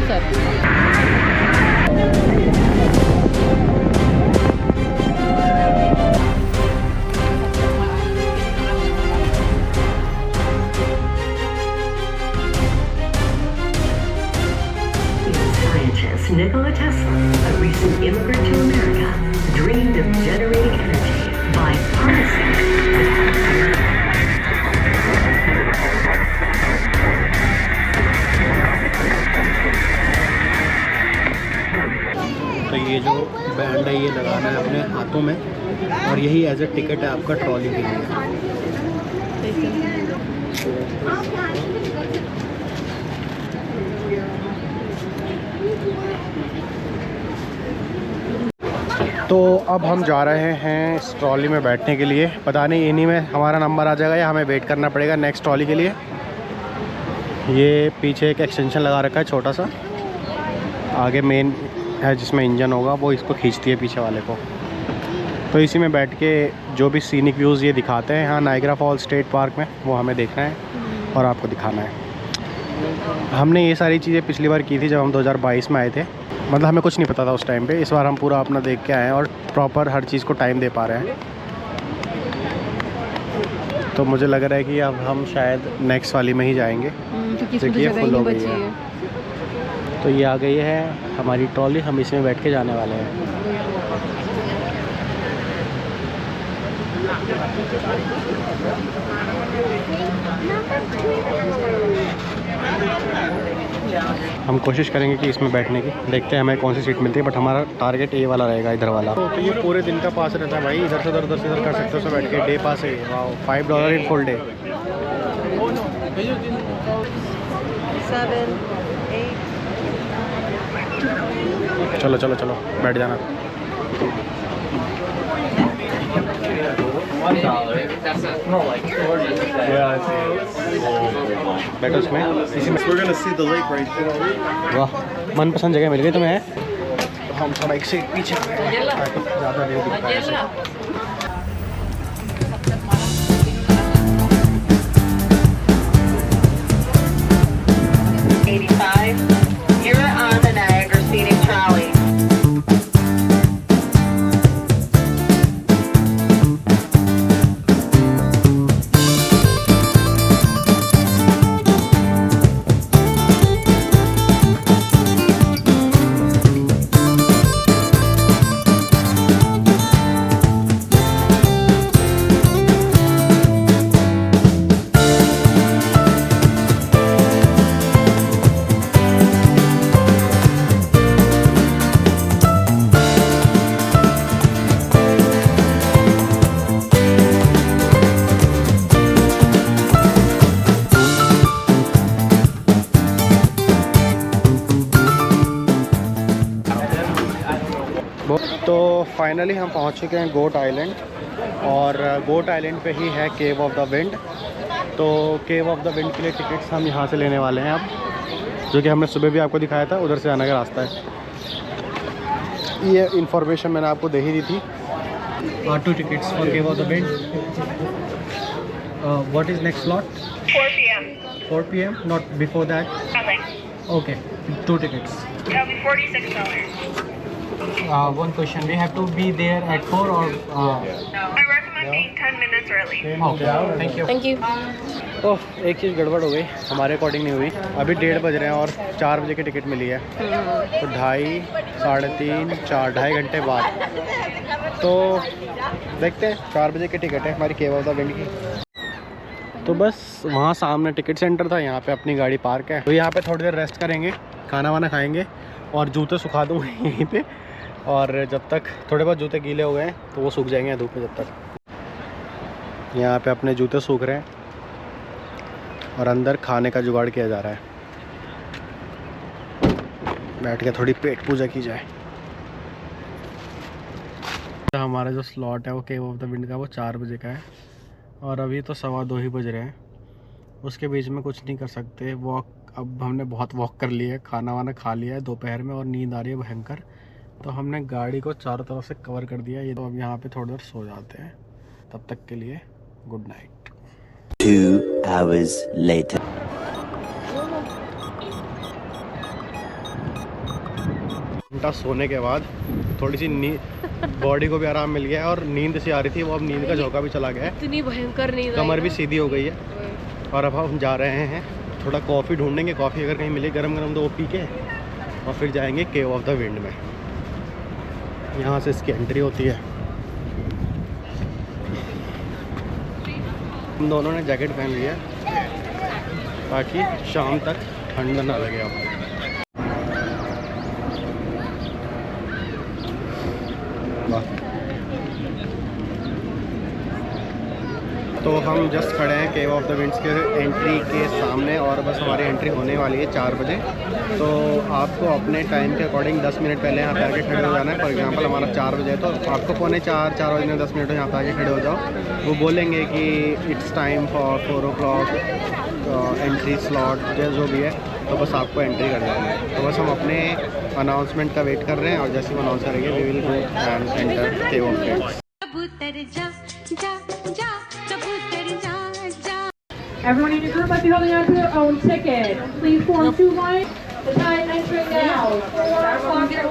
Sir. Scientist Nikola Tesla, a recent immigrant to America, dreamed of generating energy by harnessing तो ये जो band है ये लगाना है अपने हाथों में और यही एज ए टिकट है आपका ट्रॉली के लिए। तो अब हम जा रहे हैं इस ट्रॉली में बैठने के लिए। पता नहीं इन्हीं में हमारा नंबर आ जाएगा या हमें वेट करना पड़ेगा नेक्स्ट ट्रॉली के लिए। ये पीछे एक एक्सटेंशन लगा रखा है छोटा सा, आगे मेन है जिसमें इंजन होगा, वो इसको खींचती है पीछे वाले को। तो इसी में बैठ के जो भी सीनिक व्यूज़ ये दिखाते हैं यहाँ नायग्रा फॉल्स स्टेट पार्क में, वो हमें देखना है और आपको दिखाना है। हमने ये सारी चीज़ें पिछली बार की थी जब हम 2022 में आए थे, मतलब हमें कुछ नहीं पता था उस टाइम पे। इस बार हम पूरा अपना देख के आए हैं और प्रॉपर हर चीज़ को टाइम दे पा रहे हैं। तो मुझे लग रहा है कि अब हम शायद नेक्स्ट वाली में ही जाएंगे क्योंकि ये फुल हो गई है। तो ये आ गई है हमारी ट्रॉली, हम इसमें बैठ के जाने वाले हैं। हम कोशिश करेंगे कि इसमें बैठने की, देखते हैं हमें कौन सी सीट मिलती है, बट हमारा टारगेट ए वाला रहेगा, इधर वाला। तो ये पूरे दिन का पास रहता है भाई, इधर से उधर कर सकते हो सब बैठ के। डे पास है, वाओ, $5 इन फुल डे। 7, 8। चलो चलो चलो बैठ जाना। बैठो इसमें। वाह, मनपसंद जगह मिल गई तुम्हें है? तो हम थोड़ा एक सीट पीछे ज़्यादा नहीं दिखता है। You're on the Niagara Scenic Trolley. तो फाइनली हम पहुंच चुके हैं गोट आइलैंड, और गोट आइलैंड पे ही है केव ऑफ द विंड। तो केव ऑफ द विंड के लिए टिकट्स हम यहाँ से लेने वाले हैं अब, जो कि हमने सुबह भी आपको दिखाया था, उधर से आने का रास्ता है। ये इन्फॉर्मेशन मैंने आपको दे ही दी थी। 2 tickets for cave of the wind. What is next slot? 4 p.m. 4 p.m. Not before that? Nothing. Okay, 2 tickets. That'll be $46. One question, we have to be there at 4 or? I recommend being 10 minutes early. Okay, thank you. Thank you. तो एक चीज़ गड़बड़ हो गई, हमारे according नहीं हुई। अभी 1:30 बज रहे हैं और 4 बजे की टिकट मिली है, तो 2.5, 3.5, 4, 2.5 घंटे बाद। तो देखते हैं, 4 बजे की टिकट है हमारी केव ऑफ द विंड की। तो बस वहाँ सामने टिकट सेंटर था, यहाँ पे अपनी गाड़ी पार्क है। तो यहाँ पे थोड़ी देर रेस्ट करेंगे, खाना वाना खाएंगे और जूते सुखा दूँगी यहीं पे। और जब तक थोड़े बहुत जूते गीले हो गए हैं तो वो सूख जाएंगे धूप में। जब तक यहाँ पे अपने जूते सूख रहे हैं और अंदर खाने का जुगाड़ किया जा रहा है। बैठ के थोड़ी पेट पूजा की जाए। हमारा जो स्लॉट है वो केव ऑफ द विंड का, वो 4 बजे का है और अभी तो 2:15 ही बज रहे हैं। उसके बीच में कुछ नहीं कर सकते। वॉक, अब हमने बहुत वॉक कर लिया है, खाना वाना खा लिया है दोपहर में और नींद आ रही है भयंकर। तो हमने गाड़ी को चारों तरफ से कवर कर दिया ये। तो अब यहाँ पे थोड़ी देर सो जाते हैं, तब तक के लिए गुड नाइट। 2 hours later. घंटा सोने के बाद थोड़ी सी बॉडी को भी आराम मिल गया है और नींद सी आ रही थी, वो अब नींद का झोंका भी चला गया है। इतनी भयंकर नींद, कमर भी सीधी हो गई है। और अब हम जा रहे हैं थोड़ा कॉफ़ी ढूंढेंगे, कॉफ़ी अगर कहीं मिले गरम गरम तो वो पी के और फिर जाएंगे केव ऑफ द विंड में। यहाँ से इसकी एंट्री होती है। हम दोनों ने जैकेट पहन लिया ताकि शाम तक ठंड ना लगे आपको। तो हम जस्ट खड़े हैं केव ऑफ द विंड्स के एंट्री के सामने और बस हमारी एंट्री होने वाली है 4 बजे। तो आपको अपने टाइम के अकॉर्डिंग 10 मिनट पहले यहाँ पे आके खड़े हो जाना है। फॉर एग्जांपल हमारा 4 बजे है तो आपको पौने 4 बजे 10 मिनट यहाँ पे आके खड़े हो जाओ। वो बोलेंगे कि it's time for 4 o'clock entry slot जो भी है, तो बस आपको एंट्री कर जाना है। तो बस हम अपने अनाउंसमेंट का वेट कर रहे हैं और जैसे वो अनाउंस करेंगे we will go and enter cave of winds. Everyone in your group might be holding on to their own ticket. Please form 2 lines. The time entering now. 4:00.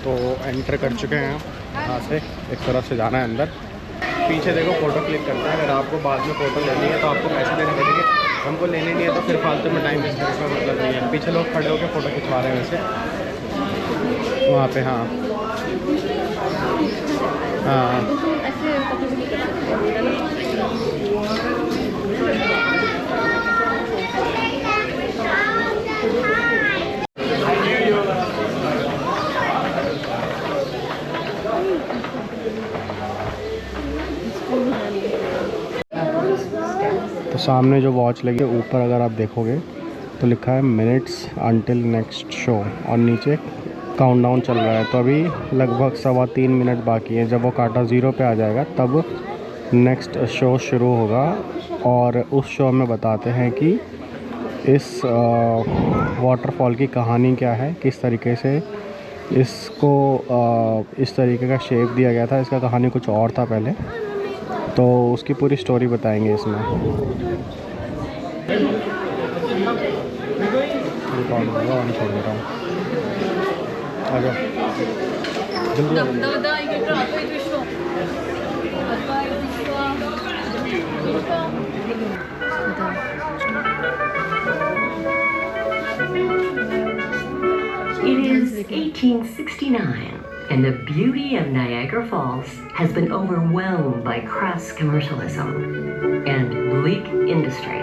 तो एंटर कर चुके हैं यहाँ से, एक तरफ से जाना है अंदर। पीछे देखो फ़ोटो क्लिक करते हैं। अगर आपको बाद में फ़ोटो लेनी है तो आपको पैसे देने पड़ेंगे, हमको लेने नहीं है तो फिर फालतू में टाइम वेस्ट करने का मतलब नहीं है। पीछे लोग खड़े होकर फ़ोटो खिंचवा रहे हैं वैसे वहाँ पे। हाँ हाँ तो सामने जो वॉच लगी है ऊपर अगर आप देखोगे तो लिखा है मिनट्स अंटिल नेक्स्ट शो और नीचे काउंटडाउन चल रहा है। तो अभी लगभग 3.25 मिनट बाकी है। जब वो कांटा 0 पे आ जाएगा तब नेक्स्ट शो शुरू होगा और उस शो में बताते हैं कि इस वाटरफॉल की कहानी क्या है, किस तरीके से इसको इस तरीके का शेप दिया गया था। इसका कहानी कुछ और था पहले, तो उसकी पूरी स्टोरी बताएंगे इसमें। छोड़ दे रहा हूँ, आ जाओ It is 1869, and the beauty of Niagara Falls has been overwhelmed by crass commercialism and bleak industry.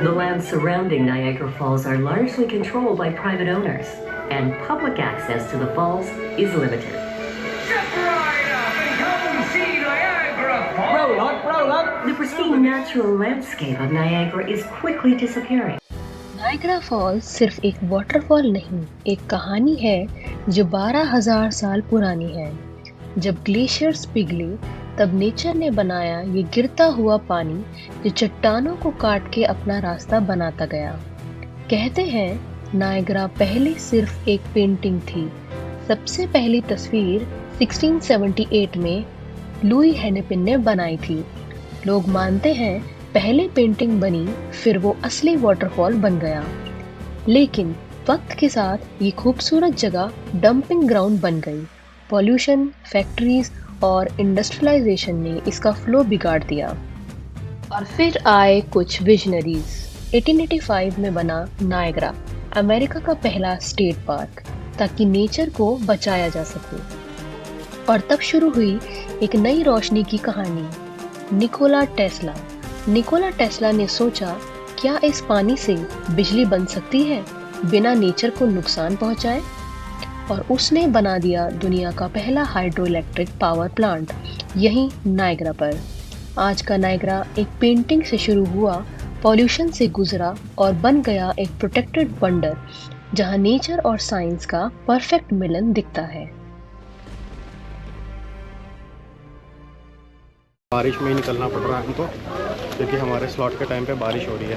The lands surrounding Niagara Falls are largely controlled by private owners, and public access to the falls is limited. The pristine natural landscape of Niagara is quickly disappearing. Niagara false सिर्फ एक waterfall नहीं, एक कहानी है जो 12,000 साल पुरानी है। जब ग्लेशियर्स पिघले तब नेचर ने बनाया ये गिरता हुआ पानी जो चट्टानों को काट के अपना रास्ता बनाता गया। कहते हैं नायग्रा पहले सिर्फ एक पेंटिंग थी। सबसे पहली तस्वीर 1678 में लुई हेनेपिन ने बनाई थी। लोग मानते हैं पहले पेंटिंग बनी फिर वो असली वाटरफॉल बन गया। लेकिन वक्त के साथ ये खूबसूरत जगह डंपिंग ग्राउंड बन गई। पॉल्यूशन, फैक्ट्रीज और इंडस्ट्रियलाइजेशन ने इसका फ्लो बिगाड़ दिया। और फिर आए कुछ विजनरीज। 1885 में बना नायग्रा, अमेरिका का पहला स्टेट पार्क, ताकि नेचर को बचाया जा सके। और तब शुरू हुई एक नई रोशनी की कहानी। निकोला टेस्ला ने सोचा, क्या इस पानी से बिजली बन सकती है बिना नेचर को नुकसान पहुंचाए? और उसने बना दिया दुनिया का पहला हाइड्रो इलेक्ट्रिक पावर प्लांट, यहीं नायग्रा पर। आज का नायग्रा एक पेंटिंग से शुरू हुआ, पॉल्यूशन से गुजरा और बन गया एक प्रोटेक्टेड वंडर, जहां नेचर और साइंस का परफेक्ट मिलन दिखता है। बारिश में ही निकलना पड़ रहा है हमको, क्योंकि हमारे स्लॉट के टाइम पे बारिश हो रही है।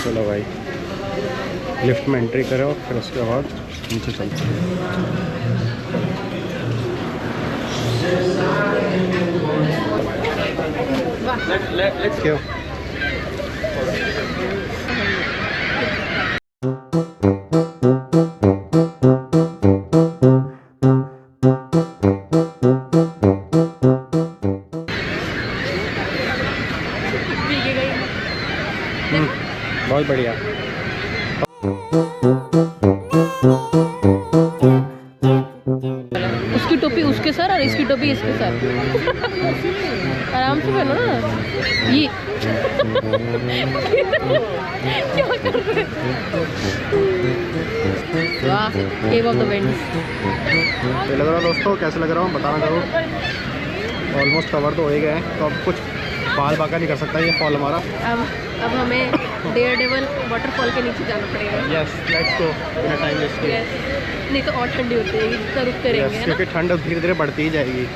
चलो भाई, लिफ्ट में एंट्री करो, फिर उसके बाद नीचे चलते हैं। क्यों? बहुत बढ़िया। उसकी टोपी उसके सर और इसकी टोपी इसके सर। आराम से पहनो ना ये। क्या कर रहे? वाह, केव ऑफ द विंड्स। ये लग रहा है दोस्तों, कैसे लग रहा हूँ बताना जरूर। ऑलमोस्ट कवर तो हो ही गए हैं, तो अब कुछ बाल बाका नहीं कर सकता ये फॉल हमारा। अब हमें डेयरडेविल वाटरफॉल के नीचे जाना पड़ेगा। यस, लेट्स गो बिना टाइम वेस्ट किए। नहीं तो और ठंडी होती है, जितना रुकते रहेंगे, है ना? क्योंकि ठंड धीरे धीरे बढ़ती ही जाएगी।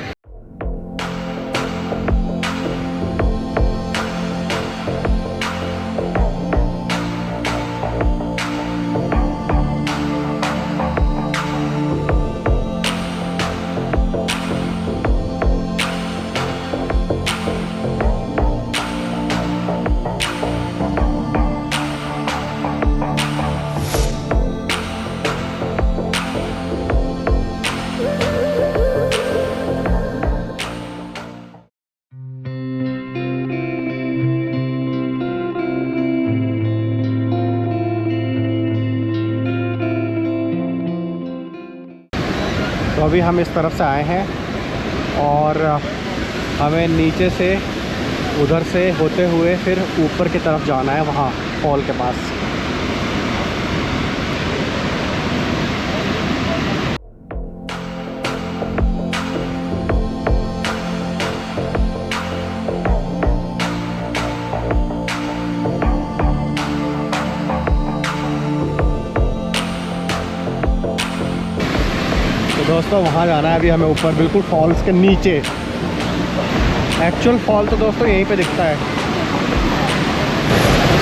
तो अभी हम इस तरफ से आए हैं और हमें नीचे से उधर से होते हुए फिर ऊपर की तरफ जाना है, वहाँ फॉल के पास। दोस्तों वहाँ जाना है अभी हमें ऊपर, बिल्कुल फॉल्स के नीचे। एक्चुअल फॉल तो दोस्तों यहीं पे दिखता है।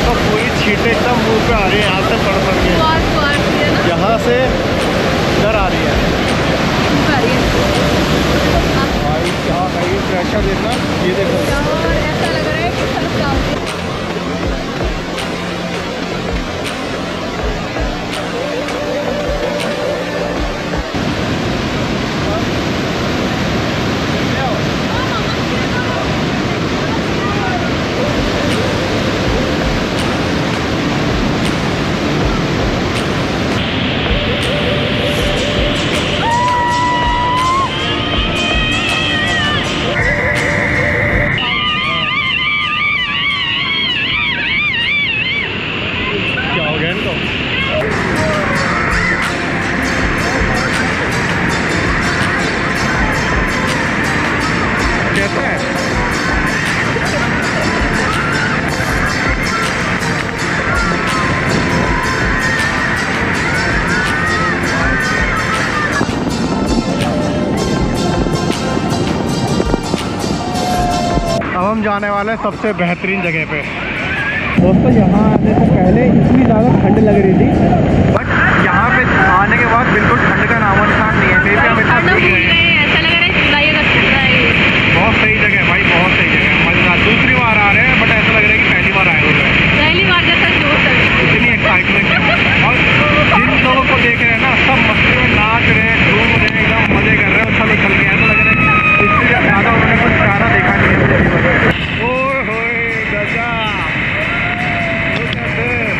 तो पूरी छींटे एकदम मुंह पे आ रही है यहाँ से पड़ पड़ के, यहाँ से इधर आ रही है। भाई क्या भाई प्रेशर देखना, ये देखो। ऐसा लग रहा है कि हम जाने वाले हैं सबसे बेहतरीन जगह पे। दोस्तों यहाँ आने से पहले इतनी ज़्यादा ठंड लग रही थी, बट यहाँ पे आने के बाद बिल्कुल ठंड का नामो निशान नहीं है। फिर भी हम इतना भूल गए, ऐसा लग रहा है बहुत सही जगह है भाई, बहुत सही जगह है, मज़ेदार। दूसरी बार आ रहे हैं बट ऐसा लग रहा है कि पहली बार आए हुए हैं। पहली बार जैसा जोश है, इतनी एक्साइटमेंट है। और जिन लोगों को देख रहे हैं ना, सब मस्ती में नाच रहे हैं, घूम रहे हैं, एकदम मज़े कर रहे हैं, उछल उछल के। ऐसा लग रहा है कि इससे ज़्यादा उन्होंने कुछ प्यारा देखा नहीं है। ओए होए गजब, look at this।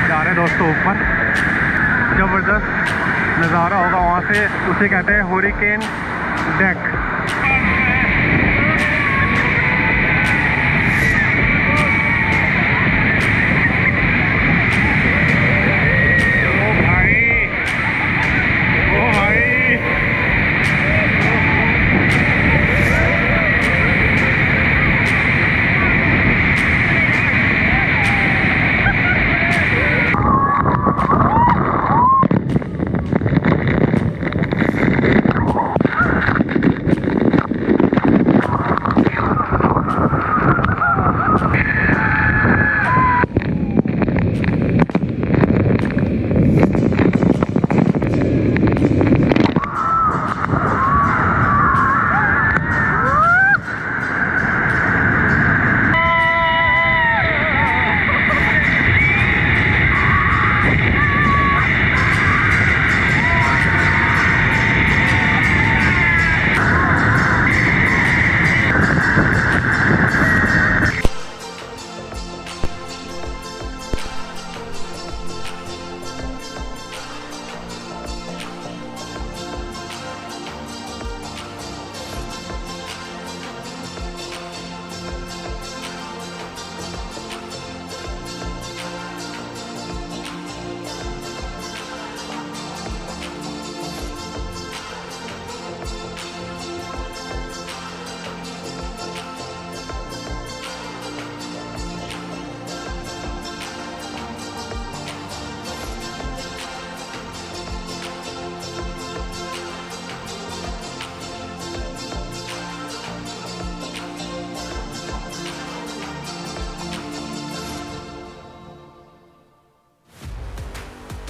जा रहे दोस्तों ऊपर, ज़बरदस्त नज़ारा होगा वहाँ से। उसे कहते हैं हुरिकेन डेक। ओ भाई, ओ भाई,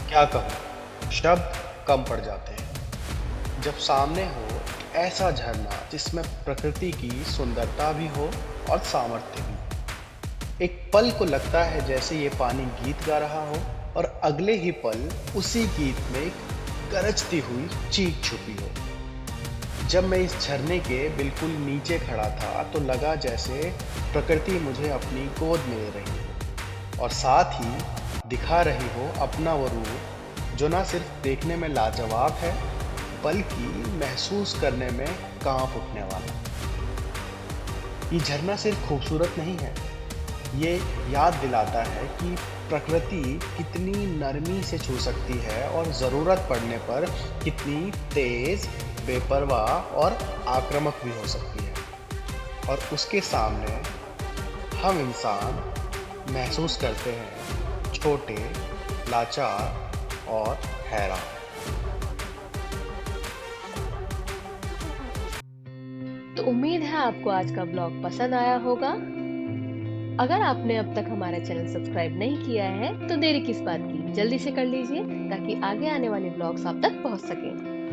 क्या कहूँ, शब्द कम पड़ जाते हैं जब सामने हो ऐसा झरना जिसमें प्रकृति की सुंदरता भी हो और सामर्थ्य भी। एक पल को लगता है जैसे ये पानी गीत गा रहा हो और अगले ही पल उसी गीत में एक गरजती हुई चीख छुपी हो। जब मैं इस झरने के बिल्कुल नीचे खड़ा था तो लगा जैसे प्रकृति मुझे अपनी गोद में ले रही हो और साथ ही दिखा रही हो अपना वो रूप जो ना सिर्फ देखने में लाजवाब है बल्कि महसूस करने में कांप उठने वाला। ये झरना सिर्फ खूबसूरत नहीं है, ये याद दिलाता है कि प्रकृति कितनी नरमी से छू सकती है और ज़रूरत पड़ने पर कितनी तेज़, बेपरवाह और आक्रामक भी हो सकती है। और उसके सामने हम इंसान महसूस करते हैं छोटे, लाचार और हैरान। तो उम्मीद है आपको आज का ब्लॉग पसंद आया होगा। अगर आपने अब तक हमारा चैनल सब्सक्राइब नहीं किया है तो देरी किस बात की, जल्दी से कर लीजिए ताकि आगे आने वाले ब्लॉग्स आप तक पहुंच सकें।